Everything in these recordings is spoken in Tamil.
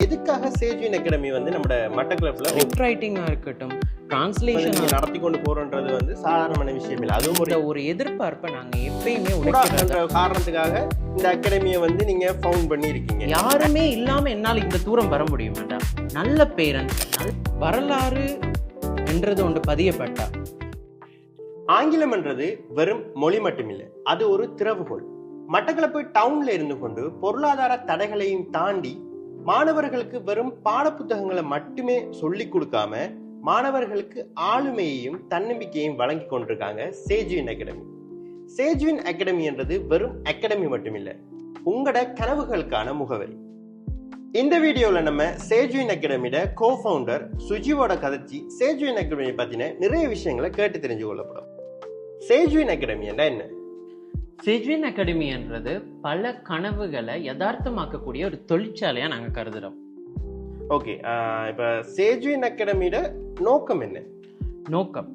எதுக்காக சேஜ்வின் அகாடமி வந்து நம்ம மட்டக்களப்புல ஸ்கிரிப்ட் ரைட்டிங்கா இருக்கட்டும், டிரான்ஸ்லேஷன் நடத்தி கொண்டு போறோன்றது வந்து சாதாரணமான விஷயம் இல்லை. அதுவும் ஒரு எதிர்பார்ப்பை நாங்க எப்பயுமே உடைக்கிற காரணத்துக்காக இந்த அகாடமியை வந்து நீங்க ஃபவுண்ட் பண்ணி இருக்கீங்க. யாருமே இல்லாம என்னால் இந்த தூரம் வர முடியும் வேண்டாம். நல்ல பேரண்ட்ஸ், வரலாறு என்றது ஒன்று பதியப்பட்டா. ஆங்கிலம் என்றது வெறும் மொழி மட்டுமில்லை, அது ஒரு திறவுகோல். மட்டக்களப்பு டவுன்ல இருந்து கொண்டு பொருளாதார தடைகளையும் தாண்டி மாணவர்களுக்கு வெறும் பாடப்புத்தகங்களை மட்டுமே சொல்லி கொடுக்காம மாணவர்களுக்கு ஆளுமையையும் தன்னம்பிக்கையையும் வழங்கி கொண்டிருக்காங்க சேஜ்வின் அகாடமி. சேஜ்வின் அகாடமி என்றது வெறும் அகாடமி மட்டுமில்லை, உங்களோட கனவுகளுக்கான முகவரி. இந்த வீடியோல நம்ம சேஜ்வின் அகாடமியோட கோ-ஃபவுண்டர் சுஜிவோட கதைச்சி சேஜ்வின் அகாடமியை பத்தின நிறைய விஷயங்களை கேட்டு தெரிஞ்சு கொள்ளப்படும். சேஜ்வின் அகாடமி என்ன? சேஜ்வின் அகாடமி என்றது பல கனவுகளை யதார்த்தமாக்கக்கூடிய ஒரு தொழிற்சாலையா நாங்க கருதுறோம். ஓகே, இப்ப சேஜ்வின் அகாடமியோட நோக்கம் என்ன? நோக்கம்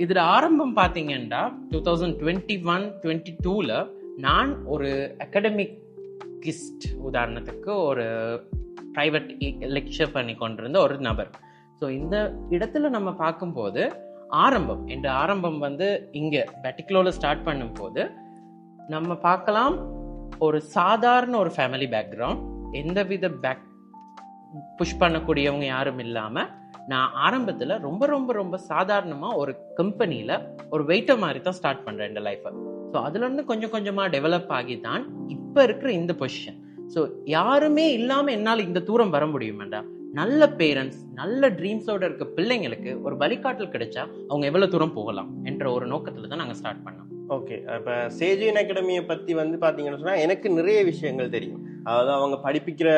இதுல ஆரம்பம் பாத்தீங்கன்னா 2021-22ல நான் ஒரு அகாடமிகிஸ்ட், உதாரணத்துக்கு ஒரு பிரைவேட் லெக்சர் பண்ணி கொண்டிருந்த ஒரு நபர். இந்த இடத்துல நம்ம பார்க்கும்போது ஆரம்பம் வந்து இங்க பெட்டிக்லோல ஸ்டார்ட் பண்ணும் போது நம்ம பார்க்கலாம் ஒரு சாதாரண ஒரு ஃபேமிலி பேக்ரவுண்ட், எந்தவித புஷ் பண்ணக்கூடியவங்க யாரும் இல்லாம நான் ஆரம்பத்துல ரொம்ப ரொம்ப ரொம்ப சாதாரணமா ஒரு கம்பெனில ஒரு வெயிட்டர் மாதிரி தான் ஸ்டார்ட் பண்றேன் இந்த லைஃபை. அதுல இருந்து கொஞ்சம் கொஞ்சமா டெவலப் ஆகி தான் இப்ப இருக்கிற இந்த பொசிஷன். யாருமே இல்லாம என்னால் இந்த தூரம் வர முடியுமாண்டா. நல்ல பேரண்ட்ஸ், நல்ல ட்ரீம்ஸோட இருக்க பிள்ளைங்களுக்கு ஒரு வழிகாட்டல் கிடைச்சா அவங்க எவ்வளவு தூரம் போகலாம் என்ற ஒரு நோக்கத்துல தான் நாங்க ஸ்டார்ட் பண்ணோம். ஓகே, இப்ப சேஜ்வின் அகாடமியை பத்தி வந்து பாத்தீங்கன்னு சொன்னா எனக்கு நிறைய விஷயங்கள் தெரியும். அதாவது அவங்க படிப்பிக்கிற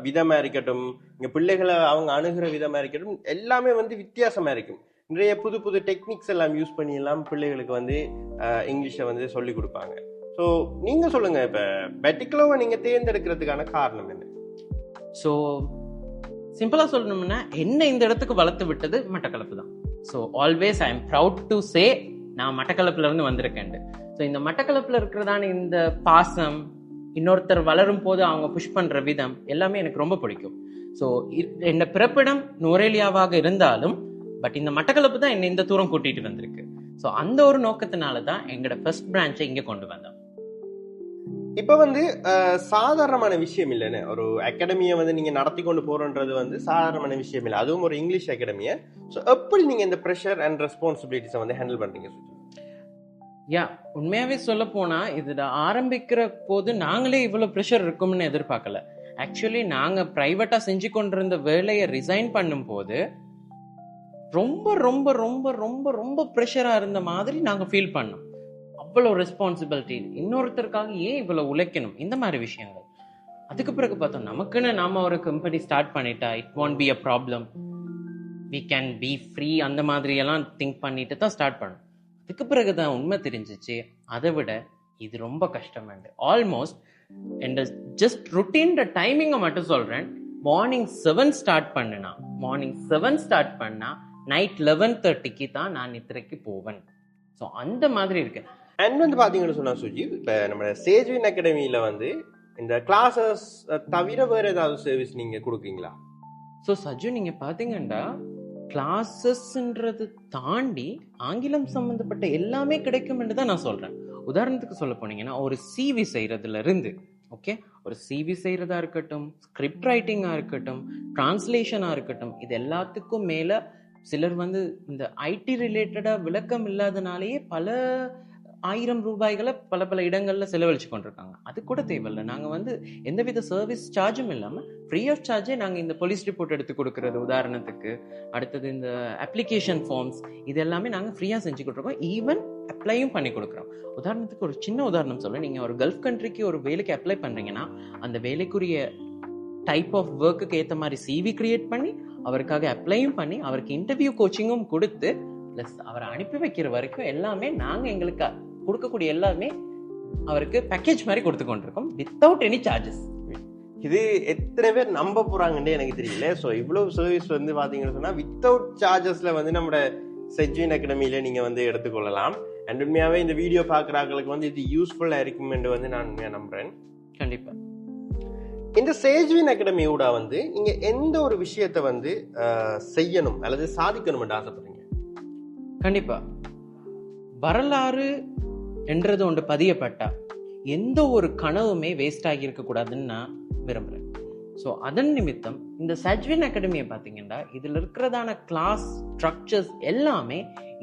விதமா இருக்கட்டும், இங்க பிள்ளைகளை அவங்க அணுகிற விதமா இருக்கட்டும், எல்லாமே வந்து வித்தியாசமா இருக்கும். நிறைய புது புது டெக்னிக்ஸ் எல்லாம் யூஸ் பண்ணி எல்லாம் பிள்ளைகளுக்கு வந்து இங்கிலீஷை வந்து சொல்லி கொடுப்பாங்க. ஸோ நீங்க சொல்லுங்க, இப்ப பெட்டிக்லோவை நீங்க தேர்ந்தெடுக்கிறதுக்கான காரணம் என்ன? சிம்பிளா சொல்லணும்னா என்ன இந்த இடத்துக்கு வளர்த்து விட்டது மட்டக்களப்பு தான். Always I am proud to say நான் மட்டக்களப்புல இருந்து வந்திருக்கேன். இந்த மட்டக்களப்புல இருக்கிறதான இந்த பாசம், இன்னொருத்தர் வளரும் போது அவங்க புஷ் பண்ற விதம் எல்லாமே எனக்கு ரொம்ப பிடிக்கும். என்ன பிறப்பிடம் நுவரேலியாவாக இருந்தாலும் பட் இந்த மட்டக்களப்பு தான் என்னை இந்த தூரம் கூட்டிட்டு வந்திருக்கு. அந்த ஒரு நோக்கத்தினாலதான் எங்களோட ஃபர்ஸ்ட் பிரான்ச்சை இங்க கொண்டு வந்தோம். இப்ப வந்து சாதாரணமான விஷயம் இல்லைன்னு, ஒரு அகாடமியை வந்து நீங்க நடத்தி கொண்டு போறன்றது வந்து சாதாரணமான விஷயம் இல்லை, அதுவும் ஒரு இங்கிலீஷ் அகாடமியை. எப்படி நீங்க இந்த ப்ரெஷர் அண்ட் ரெஸ்பான்சிபிலிட்டிஸை வந்து ஹேண்டில் பண்றீங்க? உண்மையாவே சொல்ல போனா இதுல ஆரம்பிக்கிற போது நாங்களே இவ்வளவு ப்ரெஷர் இருக்கும்னு எதிர்பார்க்கல. ஆக்சுவலி நாங்க பிரைவேட்டா செஞ்சு கொண்டிருந்த வேலையை ரிசைன் பண்ணும் போது ரொம்ப ரொம்ப ரொம்ப ரொம்ப ரொம்ப ப்ரெஷரா இருந்த மாதிரி நாங்க ஃபீல் பண்ணோம். அவ்வளவு ரெஸ்பான்சிபிலிட்டி, இன்னொருத்தருக்காக ஏன் இவ்வளவு உழைக்கணும், இந்த மாதிரி விஷயங்கள். அதுக்கு பிறகு பார்த்தோம் நமக்குன்னு நாம ஒரு கம்பெனி ஸ்டார்ட் பண்ணிட்டா it won't be a problem, we can be free, அந்த மாதிரி எல்லாம் திங்க் பண்ணிட்டு தான் ஸ்டார்ட் பண்ணோம். அதுக்கு பிறகுதான் உண்மை தெரிஞ்சிச்சு, அதை விட இது ரொம்ப கஷ்டம். ஆல்மோஸ்ட் என் ஜஸ்ட் ருட்டீன் டைமிங்கை மட்டும் சொல்றேன். மார்னிங் 7 ஸ்டார்ட் பண்ணா நைட் 11:30க்கு தான் நான் நித்திரைக்கு போவேன். அந்த மாதிரி இருக்கு. அண்ட் வந்து பாத்தீங்கன்னு சொன்னா சுஜி, இப்ப நம்ம சேஜ்வின் அகாடமியில வந்து இந்த கிளாஸஸ் தவிர வேற ஏதாவது சர்வீஸ் நீங்க கொடுக்கீங்களா? சஜு, நீங்க பாத்தீங்கன்னா கிளாஸஸ்ன்றது தாண்டி ஆங்கிலம் சம்பந்தப்பட்ட எல்லாமே கிடைக்கும் என்று தான் நான் சொல்றேன். உதாரணத்துக்கு சொல்ல போனீங்கன்னா ஒரு சிவி செய்யறதுல இருந்து, ஓகே, ஒரு சிவி செய்யறதா இருக்கட்டும், ஸ்கிரிப்ட் ரைட்டிங்கா இருக்கட்டும், டிரான்ஸ்லேஷனா இருக்கட்டும், இது எல்லாத்துக்கும் மேல சிலர் வந்து இந்த ஐடி ரிலேட்டடா விளக்கம் இல்லாதனாலேயே பல 1000 ரூபாய்களை பல பல இடங்கள்ல செலவழிச்சு கொண்டிருக்காங்க. அது கூட தேவையில்லை. நாங்க வந்து எந்தவித சர்வீஸ் சார்ஜும் இல்லாம ஃப்ரீ ஆஃப் சார்ஜே நாங்க இந்த போலீஸ் ரிப்போர்ட் எடுத்து கொடுக்கறது உதாரணத்துக்கு, அடுத்தது இந்த அப்ளிகேஷன் ஃபார்ம்ஸ், இது எல்லாமே நாங்க ஃப்ரீயா செஞ்சு கொடுத்துருக்கோம். ஈவன் அப்ளையும் பண்ணி கொடுக்குறோம். உதாரணத்துக்கு ஒரு சின்ன உதாரணம் சொல்ல, நீங்க ஒரு கல்ஃப் கண்ட்ரிக்கு ஒரு வேலைக்கு அப்ளை பண்றீங்கன்னா அந்த வேலைக்குரிய டைப் ஆஃப் ஒர்க்குக்கு ஏற்ற மாதிரி சிவி கிரியேட் பண்ணி அவருக்காக அப்ளையும் பண்ணி அவருக்கு இன்டர்வியூ கோச்சிங்கும் கொடுத்து பிளஸ் அவரை அனுப்பி வைக்கிற வரைக்கும் எல்லாமே நாங்க எங்களுக்கு கொடுக்கக்கூடிய எல்லாமே அவருக்கு பேக்கேஜ் மாதிரி கொடுத்து கொண்டிருக்கோம் வித்தவுட் எனி சார்ஜஸ். இது எத்தனை பேர் நம்ப போறாங்கன்னு எனக்கு தெரியல. ஸோ இவ்வளவு சர்வீஸ் வந்து பாத்தீங்கன்னு சொன்னா வித்தவுட் சார்ஜஸ்ல வந்து நம்ம சேஜ்வின் அகாடமியில நீங்க வந்து எடுத்துக்கொள்ளலாம். அண்ட் உண்மையாவே இந்த வீடியோ பாக்குறாங்களுக்கு வந்து இது யூஸ்ஃபுல்லா இருக்கும் என்று வந்து நான் உண்மையா நம்புறேன். கண்டிப்பா. இந்த சேஜ்வின் அகாடமியோட வந்து நீங்க எந்த ஒரு விஷயத்தை வந்து செய்யணும் அல்லது சாதிக்கணும் என்று ஆசைப்படுறீங்க? கண்டிப்பா வரலாறு என்றது ஒன்று பதியப்பட்டா எந்த ஒரு கனவுமே வேஸ்ட் ஆகி இருக்க கூடாதுன்னு நான் விரும்புறேன். ஸோ அதன் நிமித்தம் இந்த சஜ்வின் அகாடமியை பார்த்தீங்கன்னா இதில் இருக்கிறதான கிளாஸ் ஸ்ட்ரக்சர்ஸ் எல்லாமே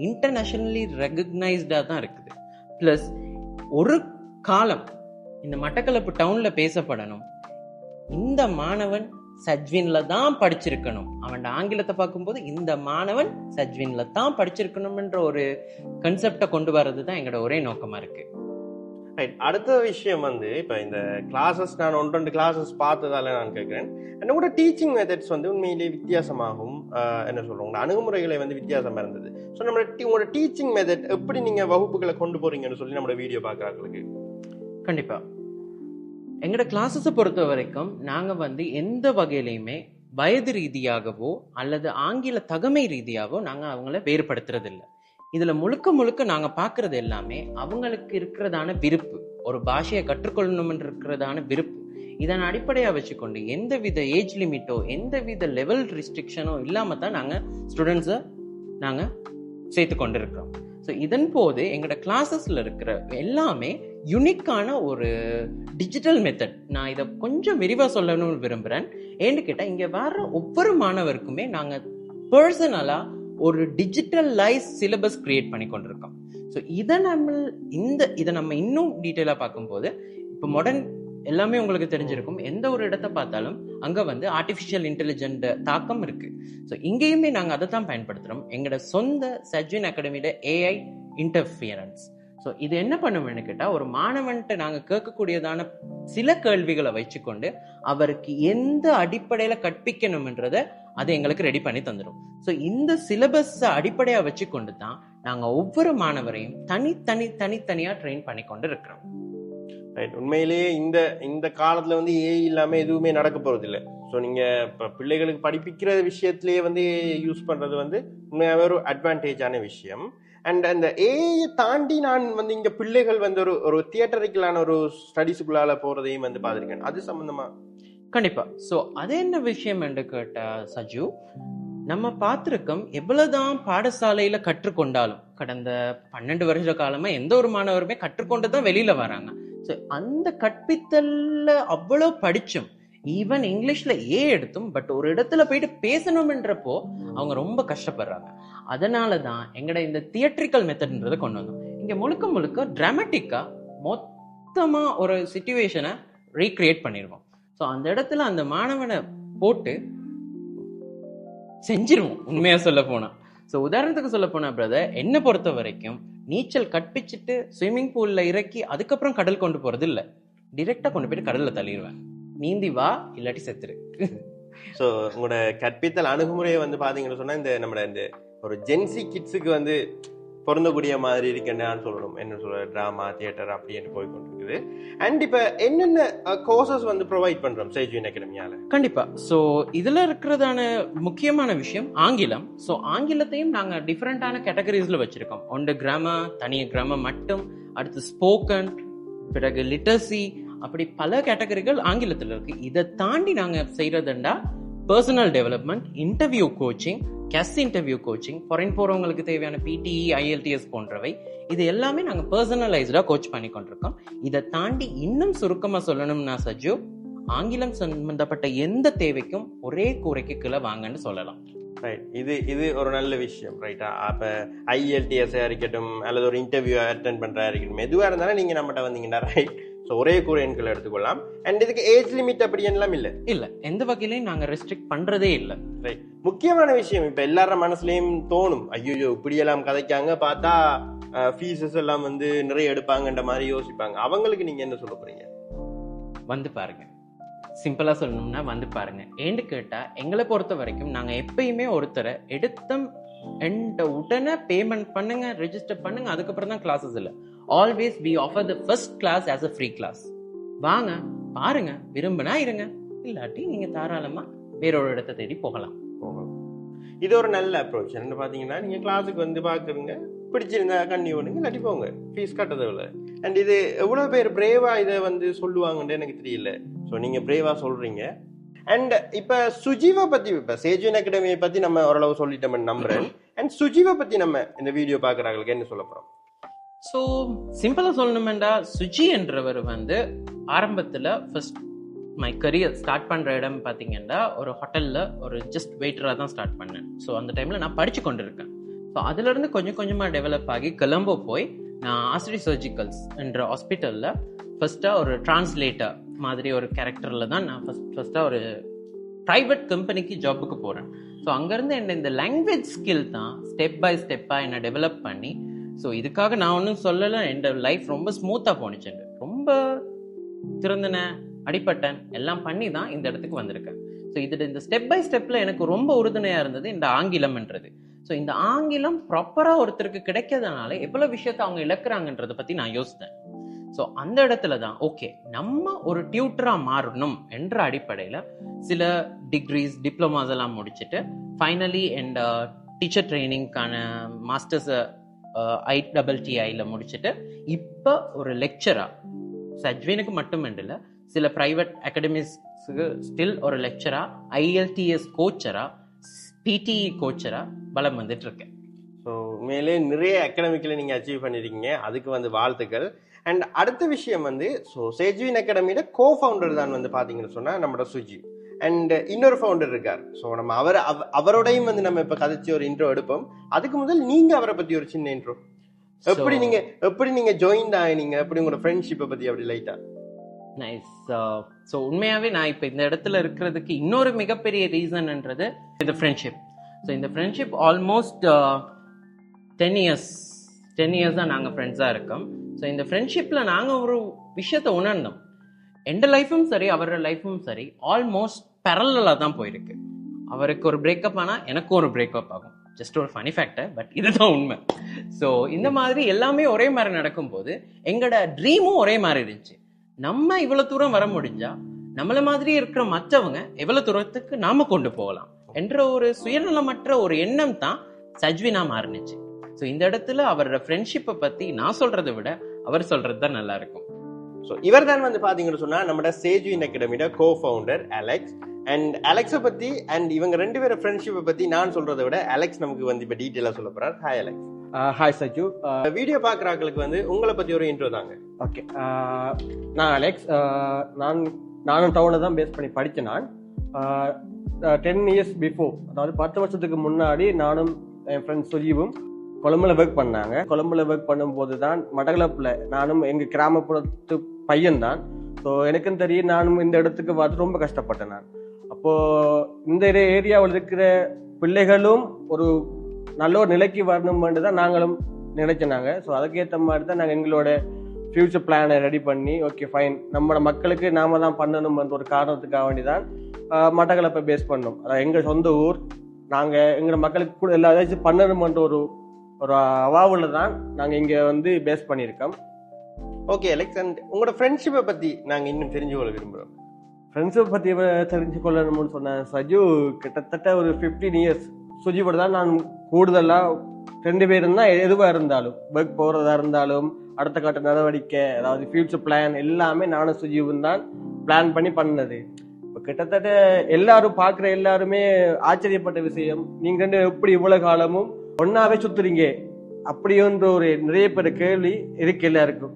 இன்டர்நேஷனலி ரெகக்னைஸ்டாக தான் இருக்குது. ப்ளஸ் ஒரு காலம் இந்த மட்டக்களப்பு டவுன்ல பேசப்படணும், இந்த மாணவன் சஜ்வின்ல தான் படிச்சிருக்கணும், அவன் ஆங்கிலத்தை பார்க்கும்போது இந்த மாணவன் சஜ்வின்ல தான் படிச்சிருக்கணும்ன்ற ஒரு கன்செப்டை கொண்டு வர்றது தான் எங்களோட ஒரே நோக்கமா இருக்கு. ரைட். அடுத்த விஷயம் வந்து இப்போ இந்த கிளாஸஸ் நான் 1-2 கிளாஸஸ் பார்த்ததால நான் கேட்குறேன், என்னோட டீச்சிங் மெத்தட்ஸ் வந்து உண்மையிலேயே வித்தியாசமாகவும் என்ன சொல்கிறோம் அணுகுமுறைகளை வந்து வித்தியாசமாக இருந்தது. ஸோ உங்களோட டீச்சிங் மெத்தட் எப்படி நீங்கள் வகுப்புகளை கொண்டு போகிறீங்கன்னு சொல்லி நம்மளோட வீடியோ பார்க்குறாங்களுக்கு கண்டிப்பாக எங்களோட கிளாஸஸை பொறுத்த வரைக்கும் நாங்கள் வந்து எந்த வகையிலையுமே வயது ரீதியாகவோ அல்லது ஆங்கில தகமை ரீதியாகவோ நாங்கள் அவங்கள வேறுபடுத்துறதில்லை. இதுல முழுக்க முழுக்க நாங்க பாக்குறது எல்லாமே அவங்களுக்கு இருக்கிறதான விருப்பு, ஒரு பாஷையை கற்றுக்கொள்ளணும் இருக்கிறதான விருப்பு. இதன் அடிப்படையா வச்சுக்கொண்டு எந்தவித ஏஜ் லிமிட்டோ எந்தவித லெவல் ரெஸ்ட்ரிக்ஷனோ இல்லாம தான் நாங்க ஸ்டூடெண்ட்ஸை நாங்க சேர்த்து கொண்டு இருக்கிறோம். ஸோ இதன் போது எங்களோட கிளாஸஸ்ல இருக்கிற எல்லாமே யுனிக்கான ஒரு டிஜிட்டல் மெத்தட். நான் இதை கொஞ்சம் விரிவா சொல்லணும்னு விரும்புறேன். ஏன்னு கேட்டா இங்க வர்ற ஒவ்வொரு மாணவருக்குமே நாங்க பர்சனலா ஒரு டிஜிட்டலைஸ் சிலபஸ் கிரியேட் பண்ணி கொண்டிருக்கோம். ஸோ இதை நம்ம இன்னும் டீட்டெயிலாக பார்க்கும்போது இப்போ மாடர்ன் எல்லாமே உங்களுக்கு தெரிஞ்சிருக்கும். எந்த ஒரு இடத்தை பார்த்தாலும் அங்கே வந்து ஆர்டிஃபிஷியல் இன்டெலிஜென்ட் தாக்கம் இருக்கு. ஸோ இங்கேயுமே நாங்கள் அதை தான் பயன்படுத்துகிறோம். எங்களோட சொந்த சஜ்வின் அகாடமியோட ஏஐ இன்டர்ஃபியரன்ஸ். ஸோ இது என்ன பண்ணுவேன்னு கேட்டால், ஒரு மாணவன்கிட்ட நாங்கள் கேட்கக்கூடியதான சில கேள்விகளை வச்சுக்கொண்டு அவருக்கு எந்த அடிப்படையில் கற்பிக்கணும்ன்றதை அதை எங்களுக்கு ரெடி பண்ணி தந்துடும். ஸோ இந்த சிலபஸை அடிப்படையாக வச்சுக்கொண்டு தான் நாங்கள் ஒவ்வொரு மாணவரையும் தனித்தனியாக ட்ரெயின் பண்ணி கொண்டு இருக்கிறோம். ரைட். உண்மையிலேயே இந்த காலத்தில் வந்து ஏஐ இல்லாமல் எதுவுமே நடக்க போகிறது இல்லை. ஸோ நீங்கள் இப்போ பிள்ளைகளுக்கு படிப்பிக்கிற விஷயத்துலேயே வந்து யூஸ் பண்ணுறது வந்து உண்மையாகவே ஒரு அட்வான்டேஜான விஷயம். அண்ட் அந்த ஏஐயை தாண்டி நான் வந்து இங்கே பிள்ளைகள் வந்து ஒரு தியேட்டரிக்கலான ஒரு ஸ்டடிஸுக்குள்ளால போகிறதையும் வந்து பார்த்துருக்கேன். அது சம்மந்தமாக கண்டிப்பா. ஸோ அது என்ன விஷயம் என்று கேட்ட சஜு, நம்ம பார்த்திருக்கோம் எவ்வளவுதான் பாடசாலையில கற்றுக்கொண்டாலும் கடந்த 12 வருஷ காலமா எந்த ஒரு மாணவருமே கற்றுக்கொண்டு தான் வெளியில வராங்க. ஸோ அந்த கற்பித்தல்ல அவ்வளோ படிச்சும் ஈவன் இங்கிலீஷ்ல எடுத்தும் பட் ஒரு இடத்துல போயிட்டு பேசணும்ன்றப்போ அவங்க ரொம்ப கஷ்டப்படுறாங்க. அதனாலதான் எங்கட இந்த தியேட்ரிக்கல் மெத்தட்ன்றதை கொண்டு வந்தோம். இங்க முழுக்க முழுக்க டிராமட்டிக்கா மொத்தமா ஒரு சிச்சுவேஷனை ரீக்ரியேட் பண்ணிடுவோம். ஸோ அந்த இடத்துல அந்த மாணவனை போட்டு செஞ்சிருவோம் உண்மையா சொல்ல போனா. ஸோ உதாரணத்துக்கு சொல்ல போனா பிரதர், என்னை பொறுத்த வரைக்கும் நீச்சல் கற்பிச்சுட்டு ஸ்விம்மிங் பூல்ல இறக்கி அதுக்கப்புறம் கடல் கொண்டு போறது இல்லை, டிரெக்டா கொண்டு போயிட்டு கடல்ல தள்ளிடுவேன். நீந்தி வா இல்லாட்டி செத்துரு. ஸோ உங்களோட கற்பித்தல் அணுகுமுறையை வந்து பாத்தீங்கன்னு சொன்னா இந்த நம்ம இந்த ஒரு ஜென்சி கிட்ஸுக்கு வந்து பொருந்தக்கூடிய மாதிரி இருக்குன்னு சொல்லணும். என்ன சொல்ற, டிராமா தியேட்டர் அப்படின்னு போய் கொண்டிருக்குது. அண்ட் இப்ப என்னென்ன கோர்சஸ் வந்து ப்ரொவைட் பண்றோம் சஜ்வின் அகாடமியால? கண்டிப்பா. ஸோ இதுல இருக்கிறதான முக்கியமான விஷயம் ஆங்கிலம். ஸோ ஆங்கிலத்தையும் நாங்க டிஃப்ரெண்டான கேட்டகரிஸ்ல வச்சிருக்கோம். ஒன்று கிராமர், தனிய கிராமர் மட்டும், அடுத்து ஸ்போக்கன், பிறகு லிட்டரசி, அப்படி பல கேட்டகரிகள் ஆங்கிலத்தில் இருக்கு. இதை தாண்டி நாங்க செய்யறதுண்டா personal development, interview coaching, guest interview coaching, foreign போறவங்களுக்கு தேவையான பிடிஇ, ஐஎல்டிஎஸ் போன்றவை, இது எல்லாமே நாங்க பர்சனலைஸ்டா கோச் பண்ணி கொண்டிருக்கோம். இதை தாண்டி இன்னும் சுருக்கமா சொல்லணும்னா சஜு, ஆங்கிலம் சம்பந்தப்பட்ட எந்த தேவைக்கும் ஒரே கூரைக்கு கீழே வாங்கன்னு சொல்லலாம். ரைட். இது ஒரு நல்ல விஷயம். ரைட்டா? அப்ப ஐஎல்டிஎஸ் இருக்கட்டும் அல்லது ஒரு இன்டர்வியூ அட்டென்ட் பண்றா இருக்கட்டும், எதுவா இருந்தாலும் நீங்க நம்மகிட்ட வந்தீங்கன்னா ரைட். ஸோ ஒரே கூரை எண்களை எடுத்துக்கொள்ளலாம். அண்ட் இதுக்கு ஏஜ் லிமிட் அப்படி எல்லாம் இல்லை, எந்த வகையிலையும் நாங்க ரெஸ்ட்ரிக்ட் பண்றதே இல்லை. ரைட். முக்கியமான விஷயம், இப்ப எல்லார மனசுலயும் தோணும், ஐயோ இப்படி எல்லாம் கதைக்காங்க, பார்த்தா ஃபீஸஸ் எல்லாம் வந்து நிறைய எடுப்பாங்கன்ற மாதிரி யோசிப்பாங்க. அவங்களுக்கு நீங்க என்ன சொல்ல போறீங்க? வந்து பாருங்க, சிம்பிளா சொல்லணும்னா வந்து பாருங்க. ஏன்னு கேட்டா எங்களை பொறுத்த வரைக்கும் நாங்க எப்பயுமே ஒருத்தரை எடுத்தோம் உடனே பேமெண்ட் பண்ணுங்க, ரெஜிஸ்டர் பண்ணுங்க, அதுக்கப்புறம் தான் கிளாஸஸ் இல்லை. Always we offer the first class as a free class. வாங்க, பாருங்க, விரும்பினா இருங்க, இல்லாட்டி நீங்க தாராளமா வேறொரு இடத்தை தேடி போகலாம். இது ஒரு நல்ல அப்ரோச். என்ன பாத்தீங்கன்னா, நீங்க கிளாஸுக்கு வந்து பாக்குறீங்க, பிடிச்சிருந்தா கண்டிப்பாக பண்ணுங்க, இல்லாட்டி போங்க, ஃபீஸ் கட்டதில்லை. அண்ட் இது எவ்வளோ பேர் பிரேவா இதை வந்து சொல்லுவாங்கன்னு எனக்கு தெரியல. ஸோ நீங்கள் பிரேவா சொல்கிறீங்க. அண்ட் இப்போ சுஜீவை பற்றி, இப்போ சேஜுவின் அகாடமியை பற்றி நம்ம ஓரளவு சொல்லிட்டோம்னு நம்புறேன். அண்ட் சுஜீவை பற்றி நம்ம இந்த வீடியோ பார்க்குறாங்களுக்கு என்ன சொல்ல போகிறோம்? ஸோ சிம்பிளாக சொல்லணுமெண்டா, சுஜி என்றவர் வந்து ஆரம்பத்தில் ஃபர்ஸ்ட் மை கரியர் ஸ்டார்ட் பண்ணுற இடம் பார்த்தீங்கன்னா ஒரு ஹோட்டலில் ஒரு ஜஸ்ட் வெயிட்டராக தான் ஸ்டார்ட் பண்ணேன். ஸோ அந்த டைமில் நான் படித்து கொண்டு இருக்கேன். ஸோ அதுலேருந்து கொஞ்சம் கொஞ்சமாக டெவலப் ஆகி கொலம்போ போய் நான் ஆஸ்ட்ரி சர்ஜிக்கல்ஸ் என்ற ஹாஸ்பிட்டலில் ஃபர்ஸ்ட்டாக ஒரு டிரான்ஸ்லேட்டர் மாதிரி ஒரு கேரக்டரில் தான் நான் ஃபர்ஸ்ட்டாக ஒரு ப்ரைவேட் கம்பெனிக்கு ஜாபுக்கு போகிறேன். ஸோ அங்கேருந்து என்ன இந்த லாங்குவேஜ் ஸ்கில் தான் ஸ்டெப் பை ஸ்டெப்பாக என்னை டெவலப் பண்ணி, ஸோ இதுக்காக நான் ஒன்றும் சொல்லலை, என்னோட லைஃப் ரொம்ப ஸ்மூத்தாக போணுச்சு. ரொம்ப திறந்தனேன், அடிப்பட்டேன், எல்லாம் பண்ணி தான் இந்த இடத்துக்கு வந்திருக்கேன். ஸோ இது இந்த ஸ்டெப் பை ஸ்டெப்பில் எனக்கு ரொம்ப உறுதுணையாக இருந்தது இந்த ஆங்கிலம்ன்றது. ஸோ இந்த ஆங்கிலம் ப்ராப்பராக ஒருத்தருக்கு கிடைக்கிறதுனால எவ்வளோ விஷயத்தை அவங்க இழக்கிறாங்கன்றதை பற்றி நான் யோசித்தேன். ஸோ அந்த இடத்துல தான் ஓகே, நம்ம ஒரு டியூட்டராக மாறணும் என்ற அடிப்படையில் சில டிகிரிஸ் டிப்ளமாஸ் எல்லாம் முடிச்சுட்டு ஃபைனலி என் டீச்சர் ட்ரைனிங்கான மாஸ்டர்ஸ் ITTIல முடிச்சுட்டு இப்போ ஒரு லெக்சரா சஜ்வினுக்கு மட்டும் இல்லை, சில பிரைவேட் அகாடமிஸ்க்கு ஸ்டில் ஒரு லெக்சரா, IELTS கோச்சரா, PTE கோச்சரா பலம் வந்துட்டு இருக்கேன். ஸோ உண்மையிலே நிறைய அகாடமிக்கில் நீங்கள் அச்சீவ் பண்ணியிருக்கீங்க, அதுக்கு வந்து வாழ்த்துக்கள். அண்ட் அடுத்த விஷயம் வந்து, ஸோ சேஜ்வின் அகாடமியோட கோ ஃபவுண்டர் தான் வந்து பார்த்தீங்கன்னு சொன்னால் நம்மளோட சுஜி. அண்ட் இன்னொரு ஃபவுண்டர் இருக்கார். ஸோ நம்ம அவரோடையும் வந்து நம்ம இப்போ கதைச்சி ஒரு இன்ட்ரோ எடுப்போம். அதுக்கு முதல் நீங்கள் அவரை பற்றி ஒரு சின்ன இன்ட்ரோ, எப்படி நீங்க ஜாயின் ஆகினீங்க, எப்படி உங்களோட ஃப்ரெண்ட்ஷிப்பை பற்றி அப்படி லைட்டா. நைஸ். ஸோ உண்மையாகவே நான் இப்போ இந்த இடத்துல இருக்கிறதுக்கு இன்னொரு மிகப்பெரிய ரீசன்ன்றது இந்த ஃப்ரெண்ட்ஷிப். ஸோ இந்த ஃப்ரெண்ட்ஷிப் ஆல்மோஸ்ட் 10 இயர்ஸ் தான் நாங்கள் ஃப்ரெண்ட்ஸாக இருக்கோம். ஸோ இந்த ஃப்ரெண்ட்ஷிப்பில் நாங்கள் ஒரு விஷயத்தை உணர்ந்தோம். எந்த லைஃபும் சரி அவரோட லைஃபும் சரி ஆல்மோஸ்ட் பேரலலாக தான் போயிருக்கு. அவருக்கு ஒரு பிரேக்கப் ஆனால் எனக்கும் ஒரு பிரேக்கப் ஆகும். ஜஸ்ட் ஒரு ஃபனி ஃபேக்டர், பட் இதுதான் உண்மை. ஸோ இந்த மாதிரி எல்லாமே ஒரே மாதிரி நடக்கும்போது எங்களோட ட்ரீமும் ஒரே மாதிரி இருந்துச்சு. நம்ம இவ்வளோ தூரம் வர முடிஞ்சா நம்மள மாதிரி இருக்கிற மற்றவங்க எவ்வளோ தூரத்துக்கு நாம கொண்டு போகலாம் என்ற ஒரு சுயநலமற்ற ஒரு எண்ணம் தான் சஜ்வினா மாறினுச்சு. ஸோ இந்த இடத்துல அவரோட ஃப்ரெண்ட்ஷிப்பை பற்றி நான் சொல்றதை விட அவர் சொல்றது தான் நல்லா இருக்கும். ஸோ இவர் தான் வந்து பார்த்தீங்கன்னு சொன்னால் நம்மளோட சேஜ்வின் அகாடமியோட கோ ஃபவுண்டர் அலெக்ஸ். அண்ட் அலெக்ஸை பற்றி அண்ட் இவங்க ரெண்டு பேரும் ஃப்ரெண்ட்ஷிப்பை பற்றி நான் சொல்றதை விட அலெக்ஸ் நமக்கு வந்து இப்போ டீட்டெயிலாக சொல்ல போறார். Hi Alex. Hi Saju. Video பார்க்குறாங்களுக்கு வந்து உங்களை பற்றி ஒரு இன்ட்ரோ தாங்க. ஓகே, நான் அலெக்ஸ். நானும் டவுனில் தான் பேஸ் பண்ணி படித்தேன். நான் 10 இயர்ஸ் பிஃபோர், அதாவது 10 வருஷத்துக்கு முன்னாடி நானும் என் ஃப்ரெண்ட் சுஜீவும் கொழம்புல ஒர்க் பண்ணாங்க. கொழம்புல ஒர்க் பண்ணும்போது தான் மடகளப்பில் நானும் எங்கள் கிராமப்புறத்து பையன்தான். ஸோ எனக்கும் தெரியும், நானும் இந்த இடத்துக்கு பார்த்து ரொம்ப கஷ்டப்பட்டேன். நான் அப்போது இந்த ஏரியாவில் இருக்கிற பிள்ளைகளும் ஒரு நல்ல ஒரு நிலைக்கு வரணும்னு தான் நாங்களும் நினைச்சினாங்க. ஸோ அதுக்கேற்ற மாதிரி தான் நாங்கள் எங்களோட ஃபியூச்சர் பிளானை ரெடி பண்ணி ஓகே ஃபைன், நம்மளோட மக்களுக்கு நாம தான் பண்ணணும்ன்ற ஒரு காரணத்துக்காக வேண்டி தான் மட்டக்களப்பை பேஸ் பண்ணோம். அதாவது எங்கள் சொந்த ஊர், நாங்கள் எங்களோட மக்களுக்கு கூட எல்லா ஏதாச்சும் பண்ணணும்ன்ற ஒரு அவாவில் தான் நாங்கள் இங்கே வந்து பேஸ் பண்ணியிருக்கோம். ஓகே அலெக்ஸ், அண்ட் உங்களோட ஃப்ரெண்ட்ஷிப்பை பற்றி நாங்கள் இன்னும் தெரிஞ்சு கொள்ள விரும்புகிறோம். ஃப்ரெண்ட்ஷிப்பை பற்றி தெரிஞ்சு கொள்ளணும்னு சொன்னேன் சஜு. கிட்டத்தட்ட ஒரு 15 இயர்ஸ் சுஜிவோட தான் நான் கூடுதலாக 2 பேரும் தான் எதுவாக இருந்தாலும் ஒர்க் போகிறதா இருந்தாலும் அடுத்த கட்ட நடவடிக்கை, அதாவது ஃபியூச்சர் பிளான் எல்லாமே நானும் சுஜீவும் தான் பிளான் பண்ணி பண்ணது. இப்போ கிட்டத்தட்ட எல்லாரும் பார்க்குற எல்லாருமே ஆச்சரியப்பட்ட விஷயம், நீங்கள் 2 எப்படி இவ்வளோ காலமும் ஒன்னாவே சுத்துறீங்க அப்படின்ற ஒரு நிறைய பேர் கேள்வி இருக்கு எல்லாருக்கும்.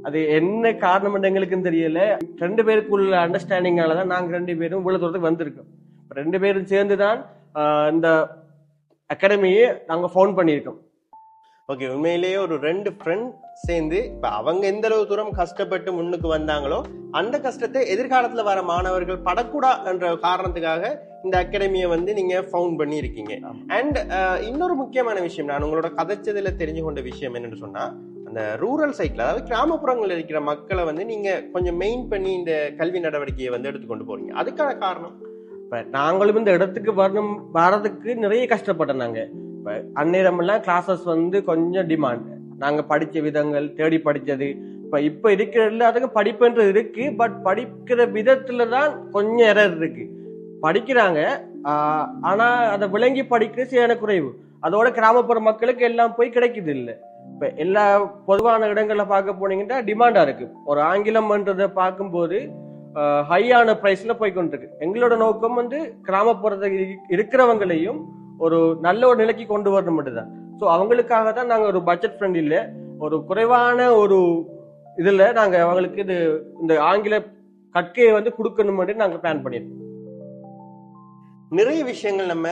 அது என்ன காரணம் எங்களுக்கும் தெரியல. 2 பேருக்குள்ள அண்டர்ஸ்டாண்டிங்கால தான் நாங்கள் 2 பேரும் இவ்வளவு தூரத்துக்கு வந்திருக்கோம். 2 பேரும் சேர்ந்து தான் இந்த அகாடமியை நாங்கள் ஃபவுண்ட் பண்ணியிருக்கோம். ஓகே, உண்மையிலேயே ஒரு 2 ஃப்ரெண்ட் சேர்ந்து இப்போ அவங்க எந்த அளவு தூரம் கஷ்டப்பட்டு முன்னுக்கு வந்தாங்களோ அந்த கஷ்டத்தை எதிர்காலத்தில் வர மாணவர்கள் படக்கூடா என்ற காரணத்துக்காக இந்த அகாடமியை வந்து நீங்க ஃபவுண்ட் பண்ணி இருக்கீங்க. அண்ட் இன்னொரு முக்கியமான விஷயம், நான் உங்களோட கதைச்சதுல தெரிஞ்சு கொண்ட விஷயம் என்னன்னு சொன்னா, அந்த ரூரல் சைட்ல, அதாவது கிராமப்புறங்களில் இருக்கிற மக்களை வந்து நீங்க கொஞ்சம் மெயின் பண்ணி இந்த கல்வி நடவடிக்கையை வந்து எடுத்துக்கொண்டு போறீங்க. அதுக்கான காரணம், இப்போ நாங்களும் இந்த இடத்துக்கு வரதுக்கு நிறைய கஷ்டப்பட்டோம். நாங்கள் இப்போ அந்நேரமெல்லாம் கிளாஸஸ் வந்து கொஞ்சம் டிமாண்ட், நாங்கள் படித்த விதங்கள் தேடி படித்தது. இப்போ இருக்கிறதுல அதுக்கு படிப்புன்றது இருக்கு, பட் படிக்கிற விதத்துல தான் கொஞ்சம் எரர் இருக்கு. படிக்கிறாங்க, ஆனா அதை விளங்கி படிக்கிறது சரியான குறைவு. அதோட கிராமப்புற மக்களுக்கு எல்லாம் போய் கிடைக்குது இல்லை. இப்ப எல்லா பொதுவான இடங்கள்ல பார்க்க போனீங்கன்னா டிமாண்டா இருக்கு. ஒரு ஆங்கிலம்ன்றதை பார்க்கும்போது ஹையான பிரைஸ்ல போய் கொண்டிருக்கு. எங்களோட நோக்கம் கிராமப்புறத்தில் இருக்கிறவங்களையும் ஒரு நல்ல ஒரு நிலைக்கு கொண்டு வரணும் மட்டும்தான். ஸோ அவங்களுக்காக தான் நாங்க ஒரு பட்ஜெட் ஃப்ரெண்ட் இல்ல, ஒரு குறைவான ஒரு இதுல நாங்க அவங்களுக்கு இந்த ஆங்கில கற்கையை கொடுக்கணும் நாங்க பிளான் பண்ணிருக்கோம். நிறைய விஷயங்கள் நம்ம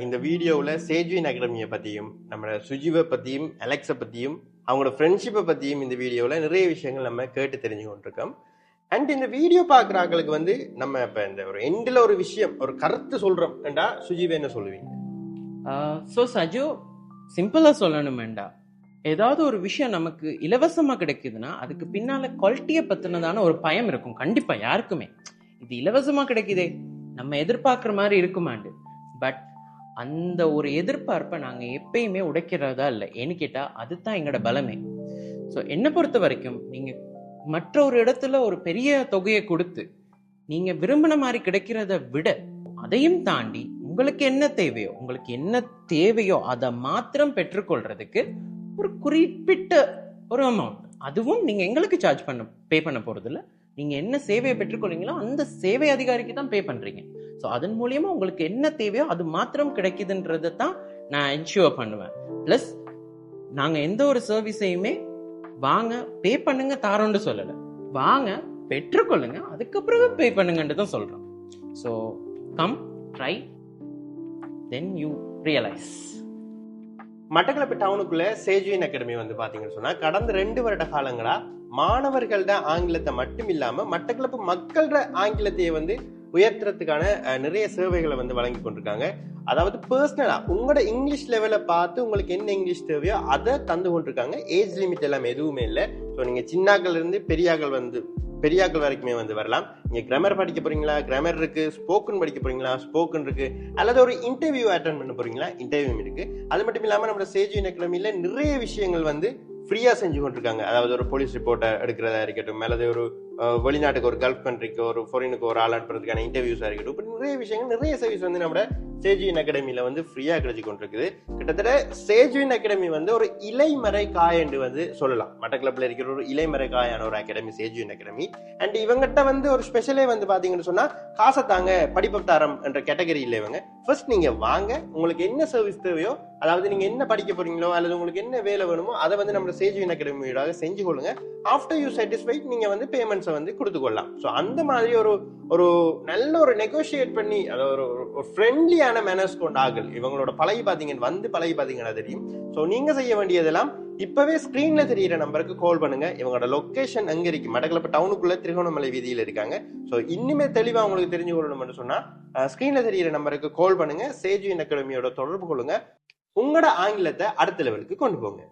இந்த வீடியோவில் சேஜ்வின் அகாடமியை பற்றியும் நம்ம சுஜிவை பற்றியும் அலெக்ஸை பற்றியும் அவங்களோட ஃப்ரெண்ட்ஷிப்பை பற்றியும் இந்த வீடியோவில் நிறைய விஷயங்கள் நம்ம கேட்டு தெரிஞ்சு கொண்டிருக்கோம். அண்ட் இந்த வீடியோ பார்க்குறாங்களுக்கு நம்ம இப்போ இந்த ஒரு எண்டில் ஒரு விஷயம் ஒரு கருத்து சொல்கிறோம்டா சுஜிவை என்ன சொல்லுவீங்க? ஸோ சஜு, சிம்பிளாக சொல்லணுமேண்டா, ஏதாவது ஒரு விஷயம் நமக்கு இலவசமாக கிடைக்குதுன்னா அதுக்கு பின்னால் குவாலிட்டியை பற்றினதான ஒரு பயம் இருக்கும் கண்டிப்பாக யாருக்குமே. இது இலவசமாக கிடைக்குதே, நம்ம எதிர்பார்க்குற மாதிரி இருக்குமாண்டு. பட் அந்த ஒரு எதிர்பார்ப்பை நாங்கள் எப்பயுமே உடைக்கிறதா இல்லை. ஏன்னு கேட்டால் அதுதான் எங்களோட பலமே. ஸோ என்னை பொறுத்த வரைக்கும் நீங்கள் மற்ற ஒரு இடத்துல ஒரு பெரிய தொகையை கொடுத்து நீங்கள் விரும்பின மாதிரி கிடைக்கிறத விட அதையும் தாண்டி உங்களுக்கு என்ன தேவையோ அதை மாத்திரம் பெற்றுக்கொள்றதுக்கு ஒரு குறிப்பிட்ட ஒரு அமௌண்ட், அதுவும் நீங்க எங்களுக்கு பே பண்ண போறது இல்ல, நீங்க என்ன சேவையை பெற்றுக்கொள்றீங்களோ அந்த சேவை அதிகாரிக்கு தான் பே பண்றீங்க. ஸோ அதன் மூலியமா உங்களுக்கு என்ன தேவையோ அது மாத்திரம் கிடைக்குதுன்றதை தான் நான் என்ஷூர் பண்ணுவேன். பிளஸ் நாங்க எந்த ஒரு சர்வீஸையுமே வாங்க பே பண்ணுங்க தாரோன்னு சொல்லல, வாங்க பெற்றுக்கொள்ளுங்க அதுக்கப்புறம் பே பண்ணுங்கன்னு தான் சொல்றோம். So come try then you realize. Batticaloa டவுனுக்குள்ள சேஜ்வின் அகாடமி பாத்தீங்கன்னு சொன்னா கடந்த 2 வருட காலங்களா மாணவர்களோட ஆங்கிலத்தை மட்டும் இல்லாம மட்டக்களப்பு மக்களோட ஆங்கிலத்தையே உயர்த்துறதுக்கான நிறைய சேவைகளை வழங்கி கொண்டிருக்காங்க. அதாவது பர்சனலா உங்களோட இங்கிலீஷ் லெவலை பார்த்து உங்களுக்கு என்ன இங்கிலீஷ் தேவையோ அதை தந்து கொண்டிருக்காங்க. ஏஜ் லிமிட் எல்லாம் எதுவுமே இல்லை. ஸோ நீங்க சின்னாக்கள் இருந்து பெரியாக்கள் வரைக்குமே வரலாம். நீங்க கிராமர் படிக்க போறீங்களா, கிராமர் இருக்கு. ஸ்போக்கன் படிக்க போறீங்களா, ஸ்போக்கன் இருக்கு. அல்லது ஒரு இன்டர்வியூ அட்டெண்ட் பண்ண போறீங்களா, இன்டர்வியூ இருக்கு. அது மட்டும் இல்லாம நம்ம சேஜ்வின் அகாடமியில நிறைய விஷயங்கள் ஃப்ரீயா செஞ்சு கொண்டிருக்காங்க. அதாவது ஒரு போலீஸ் ரிப்போர்ட்டை எடுக்கிறதா இருக்கட்டும், அல்லது ஒரு வெளிநாட்டுக்கு ஒரு கல்ஃப் கண்ட்ரிக்கு ஒரு ஃபாரினுக்கு ஒரு ஆள் அனுப்புறதுக்கான இன்டர்வியூஸா இருக்கட்டும், இப்படி நிறைய விஷயங்கள் நிறைய சர்வீஸ் நம்ம சேஜ்வின் அகாடமியில ஃப்ரீயா கிடைச்சி கொண்டிருக்குது. கிட்டத்தட்ட சேஜ்வின் அகாடமி ஒரு இலைமறை காய் என்று சொல்லலாம். மட்டக்களப்பில் இருக்கிற ஒரு இலைமறை காயான ஒரு அகாடமி சேஜ்வின் அகாடமி. அண்ட் இவங்கிட்ட ஒரு ஸ்பெஷலே பாத்தீங்கன்னு சொன்னா காசை தாங்க படிப்பு தாரம் என்ற கேட்டகரியில் இவங்க ஃபர்ஸ்ட் நீங்க வாங்க, உங்களுக்கு என்ன சர்வீஸ் தேவையோ, அதாவது நீங்க என்ன படிக்க போறீங்களோ அல்லது உங்களுக்கு என்ன வேலை வேணுமோ அதை நம்ம சேஜ்வின் அகாடமியோட செஞ்சு கொள்ளுங்க. ஆஃப்டர் யூ சாட்டிஸ்ஃபைட் நீங்க பேமெண்ட்ஸை கொடுத்துக்கொள்ளலாம். ஸோ அந்த மாதிரி ஒரு நல்ல ஒரு நெகோசியேட் பண்ணி அதாவது ஒரு ஃப்ரெண்ட்லியான மேனர்ஸ் கொண்ட ஆகல் இவங்களோட பழகி பாத்தீங்கன்னா தெரியும். ஸோ நீங்க செய்ய வேண்டியதெல்லாம் இப்பவே ஸ்கிரீன்ல தெரியிற நம்பருக்கு கால் பண்ணுங்க. இவங்களோட லொகேஷன் அங்க இருக்கு, மட்டக்களப்பு டவுனுக்குள்ள திருகோணமலை வீதியில இருக்காங்க. ஸோ இன்னுமே தெளிவா உங்களுக்கு தெரிஞ்சு கொள்ளணும்னு சொன்னா ஸ்கிரீன்ல தெரியிற நம்பருக்கு கால் பண்ணுங்க. சேஜ்வின் அகாடமியோட தொடர்பு கொள்ளுங்க. உங்களோட ஆங்கிலத்தை அடுத்த லெவலுக்கு கொண்டு போங்க.